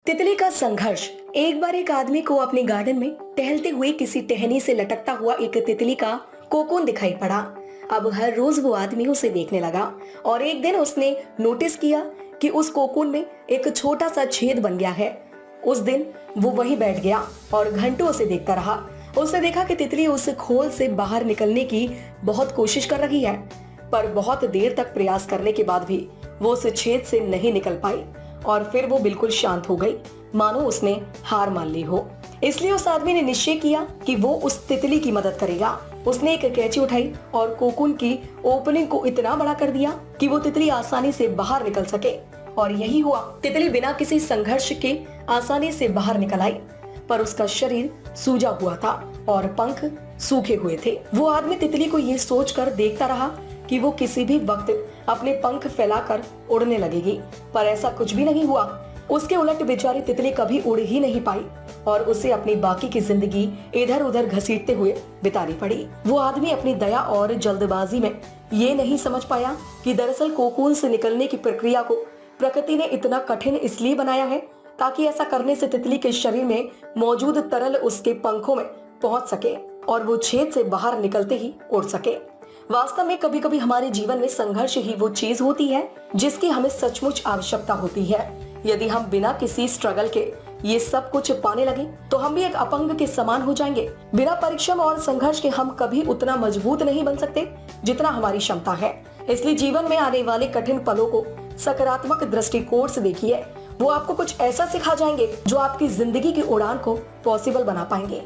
तितली का संघर्ष। एक बार एक आदमी को अपने गार्डन में टहलते हुए किसी टहनी से लटकता हुआ एक तितली का कोकून दिखाई पड़ा। अब हर रोज वो आदमी उसे देखने लगा और एक दिन उसने नोटिस किया कि उस कोकून में एक छोटा सा छेद बन गया है। उस दिन वो वहीं बैठ गया और घंटों उसे देखता रहा। उसने देखा कि तितली उस खोल से बाहर निकलने की बहुत कोशिश कर रही है, पर बहुत देर तक प्रयास करने के बाद भी वो उस छेद से नहीं निकल पाई और फिर वो बिल्कुल शांत हो गई, मानो उसने हार मान ली हो। इसलिए उस आदमी ने निश्चय किया कि वो उस तितली की मदद करेगा। उसने एक कैंची उठाई और कोकून की ओपनिंग को इतना बड़ा कर दिया कि वो तितली आसानी से बाहर निकल सके। और यही हुआ। तितली बिना किसी संघर्ष के आसानी से बाहर निकल आई, पर उसका शरीर सूजा हुआ था और पंख सूखे हुए थे। वो आदमी तितली को ये सोचकर देखता रहा कि वो किसी भी वक्त अपने पंख फैलाकर उड़ने लगेगी, पर ऐसा कुछ भी नहीं हुआ। उसके उलट बेचारी तितली कभी उड़ ही नहीं पाई और उसे अपनी बाकी की जिंदगी इधर उधर घसीटते हुए बितानी पड़ी। वो आदमी अपनी दया और जल्दबाजी में ये नहीं समझ पाया कि दरअसल कोकून से निकलने की प्रक्रिया को प्रकृति ने इतना कठिन इसलिए बनाया है ताकि ऐसा करने से तितली के शरीर में मौजूद तरल उसके पंखों में पहुंच सके और वो छेद से बाहर निकलते ही उड़ सके। वास्तव में कभी कभी हमारे जीवन में संघर्ष ही वो चीज होती है जिसकी हमें सचमुच आवश्यकता होती है। यदि हम बिना किसी स्ट्रगल के ये सब कुछ पाने लगे तो हम भी एक अपंग के समान हो जाएंगे। बिना परिश्रम और संघर्ष के हम कभी उतना मजबूत नहीं बन सकते जितना हमारी क्षमता है। इसलिए जीवन में आने वाले कठिन पलों को सकारात्मक दृष्टिकोण से देखिए। वो आपको कुछ ऐसा सिखा जाएंगे जो आपकी जिंदगी की उड़ान को पॉसिबल बना पाएंगे।